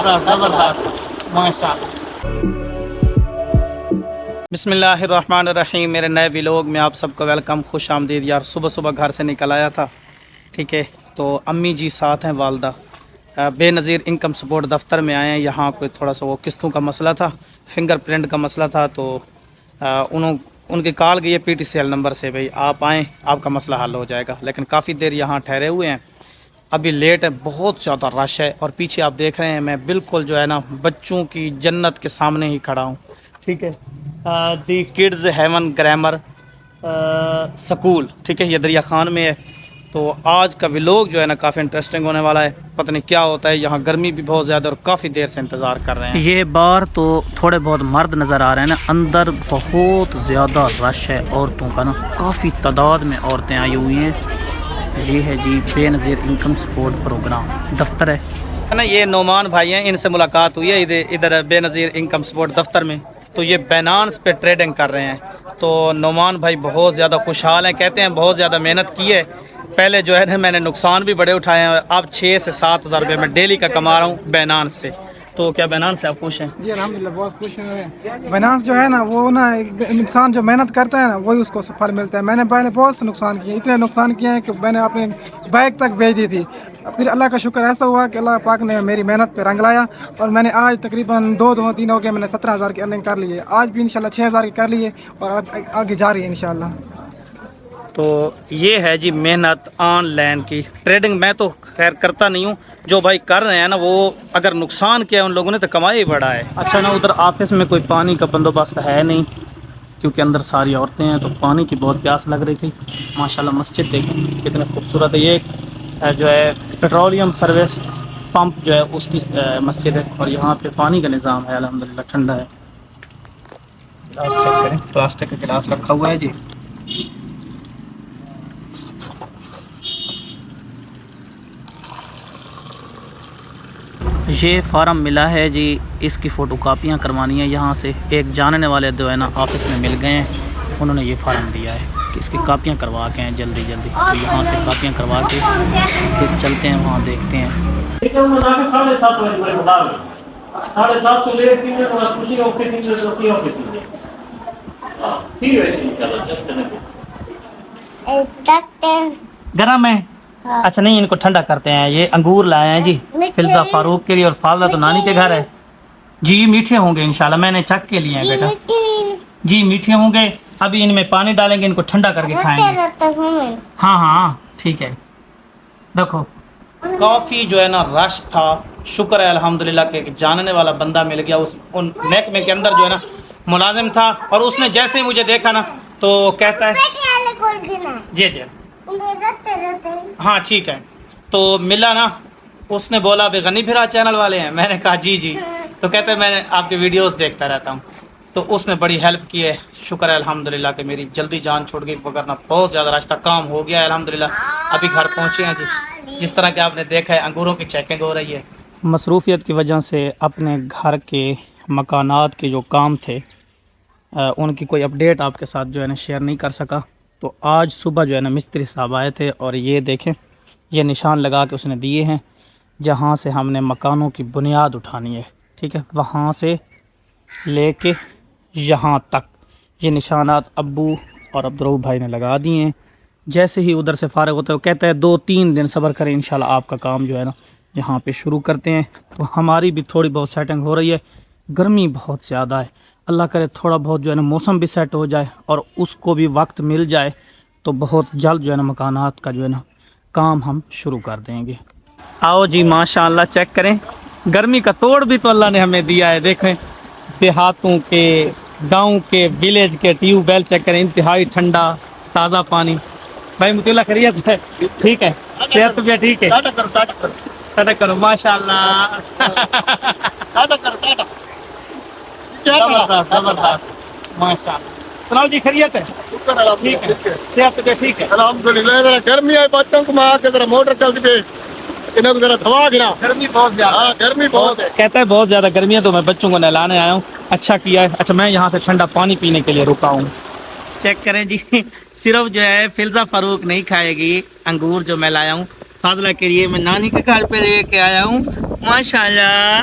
زبردست زبردست ماشاءاللہ۔ بسم اللہ الرحمن الرحیم، میرے نئے ویلوگ میں آپ سب کو ویلکم، خوش آمدید یار۔ صبح صبح گھر سے نکل آیا تھا، ٹھیک ہے، تو امی جی ساتھ ہیں، والدہ بے نظیر انکم سپورٹ دفتر میں آئے ہیں۔ یہاں کوئی تھوڑا سا وہ قسطوں کا مسئلہ تھا، فنگر پرنٹ کا مسئلہ تھا، تو ان کی کال گئی ہے PTCL نمبر سے، بھئی آپ آئیں، آپ کا مسئلہ حل ہو جائے گا۔ لیکن کافی دیر یہاں ٹھہرے ہوئے ہیں، ابھی لیٹ ہے، بہت زیادہ رش ہے، اور پیچھے آپ دیکھ رہے ہیں میں بالکل جو ہے نا بچوں کی جنت کے سامنے ہی کھڑا ہوں، ٹھیک ہے، دی کڈز ہیون گرامر سکول، ٹھیک ہے، یہ دریا خان میں ہے۔ تو آج کا ویلوگ جو ہے نا کافی انٹرسٹنگ ہونے والا ہے، پتہ نہیں کیا ہوتا ہے، یہاں گرمی بھی بہت زیادہ اور کافی دیر سے انتظار کر رہے ہیں۔ یہ باہر تو تھوڑے بہت مرد نظر آ رہے ہیں نا، اندر بہت زیادہ رش ہے عورتوں کا نا، کافی تعداد میں عورتیں آئی ہوئی ہیں۔ یہ ہے جی بے نظیر انکم سپورٹ پروگرام دفتر ہے نا، یہ نعمان بھائی ہیں، ان سے ملاقات ہوئی ہے ادھر بے نظیر انکم سپورٹ دفتر میں، تو یہ بینانس پہ ٹریڈنگ کر رہے ہیں۔ تو نعمان بھائی بہت زیادہ خوشحال ہیں، کہتے ہیں بہت زیادہ محنت کی ہے، پہلے جو ہے نا میں نے نقصان بھی بڑے اٹھائے ہیں، اب 6 سے 7 ہزار روپے میں ڈیلی کا کما رہا ہوں بینانس سے۔ تو کیا بینانس سے آپ خوش ہیں؟ جی الحمدللہ بہت خوش ہیں۔ بینانس جو ہے نا وہ نا انسان جو محنت کرتا ہے نا وہی اس کو پھل ملتا ہے۔ میں نے بہت سے نقصان کیے، اتنے نقصان کیے ہیں کہ میں نے اپنے بائک تک بیچ دی تھی، پھر اللہ کا شکر ایسا ہوا کہ اللہ پاک نے میری محنت پہ رنگ لایا، اور میں نے آج تقریباً 2-3 ہو گئے، میں نے 17,000 کی ارننگ کر لی ہے، آج بھی انشاءاللہ 6,000 کی کر لی ہے، اور آگے جاری ہے انشاءاللہ۔ تو یہ ہے جی محنت آن لائن کی ٹریڈنگ۔ میں تو خیر کرتا نہیں ہوں، جو بھائی کر رہے ہیں نا وہ اگر نقصان کیا ان لوگوں نے تو کمائی بڑا ہے۔ اچھا نا ادھر آفس میں کوئی پانی کا بندوبست ہے نہیں، کیونکہ اندر ساری عورتیں ہیں، تو پانی کی بہت پیاس لگ رہی تھی۔ ماشاءاللہ مسجد دیکھیں کتنے خوبصورت ہے، یہ جو ہے پیٹرولیم سروس پمپ جو ہے اس کی مسجد ہے، اور یہاں پہ پانی کا نظام ہے، الحمدللہ ٹھنڈا ہے۔ گلاس چیک کریں، پلاسٹک کا گلاس رکھا ہوا ہے جی۔ یہ فارم ملا ہے جی، اس کی فوٹو کاپیاں کروانی ہیں یہاں سے۔ ایک جاننے والے جو ہے نا آفس میں مل گئے ہیں، انہوں نے یہ فارم دیا ہے کہ اس کی کاپیاں کروا کے ہیں جلدی جلدی، تو یہاں سے کاپیاں کروا کے پھر چلتے ہیں وہاں دیکھتے ہیں۔ گرم ہے، اچھا نہیں ان کو ٹھنڈا کرتے ہیں۔ یہ انگور لائے ہیں جی فلزا فاروق کے لیے، اور فاضلہ تو نانی کے گھر ہے جی۔ میٹھے ہوں گے انشاءاللہ، میں نے چک کے لیے ہیں بیٹا جی، میٹھے ہوں گے۔ ابھی ان میں پانی ڈالیں گے، ان کو ٹھنڈا کر کے کھائیں گے۔ ہاں ہاں ٹھیک ہے، دیکھو کافی جو ہے نا رش تھا، شکر ہے الحمدللہ کہ جاننے والا بندہ مل گیا، اس ان محکمے کے اندر جو ہے نا ملازم تھا، اور اس نے جیسے ہی مجھے دیکھا نا تو کہتا ہے جی جی ہاں ٹھیک ہے، تو ملا نا، اس نے بولا بھائی غنی بھرا چینل والے ہیں، میں نے کہا جی جی، تو کہتے ہیں میں نے آپ کے ویڈیوز دیکھتا رہتا ہوں، تو اس نے بڑی ہیلپ کی ہے، شکر ہے الحمدللہ کہ میری جلدی جان چھوڑ گئی، وگرنہ بہت زیادہ راستہ کام ہو گیا ہے الحمدللہ۔ ابھی گھر پہنچے ہیں جی، جس طرح کہ آپ نے دیکھا ہے انگوروں کی چیکنگ ہو رہی ہے۔ مصروفیت کی وجہ سے اپنے گھر کے مکانات کے جو کام تھے ان کی کوئی اپڈیٹ آپ کے ساتھ جو ہے نا شیئر نہیں کر سکا، تو آج صبح جو ہے نا مستری صاحب آئے تھے، اور یہ دیکھیں یہ نشان لگا کے اس نے دیے ہیں جہاں سے ہم نے مکانوں کی بنیاد اٹھانی ہے، ٹھیک ہے، وہاں سے لے کے یہاں تک یہ نشانات ابو اور عبدالرؤف بھائی نے لگا دیے ہیں۔ جیسے ہی ادھر سے فارغ ہوتا ہے وہ کہتا ہے 2-3 دن صبر کریں، انشاءاللہ آپ کا کام جو ہے نا یہاں پہ شروع کرتے ہیں۔ تو ہماری بھی تھوڑی بہت سیٹنگ ہو رہی ہے، گرمی بہت زیادہ ہے، اللہ کرے تھوڑا بہت جو ہے نا موسم بھی سیٹ ہو جائے اور اس کو بھی وقت مل جائے تو بہت جلد جو ہے نا مکانات کا جو ہے نا کام ہم شروع کر دیں گے۔ آؤ جی ماشاءاللہ چیک کریں، گرمی کا توڑ بھی تو اللہ نے ہمیں دیا ہے، دیکھیں دیہاتوں کے، گاؤں کے، ویلیج کے ٹیوب ویل چیک کریں، انتہائی ٹھنڈا تازہ پانی۔ بھائی مطیع اللہ خیریت ہے؟ ٹھیک ہے، صحت بھی ٹھیک ہے؟ ٹاٹا کرو ماشاءاللہ، زبردست زبردست ماشاءاللہ۔ سناؤ جی خیریت ہے؟ ٹھیک ہے، صحت بھی ٹھیک ہے؟ الحمدللہ۔ گرمی ہے، بچوں کو مار کے ذرا موٹر چلتی پہ انہیں ذرا دھوا گرا، گرمی بہت زیادہ ہے، گرمی بہت ہے، کہتا ہے بہت زیادہ گرمی ہے، تو میں بچوں کو نہلانے آیا ہوں۔ اچھا کیا ہے، اچھا میں یہاں سے ٹھنڈا پانی پینے کے لیے رکا ہوں۔ چیک کریں جی، صرف جو ہے فلزا فاروق نہیں کھائے گی انگور جو میں لایا ہوں فاضلہ کے لیے، میں نانی کے گھر پہ لے کے آیا ہوں ماشاءاللہ۔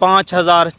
5000,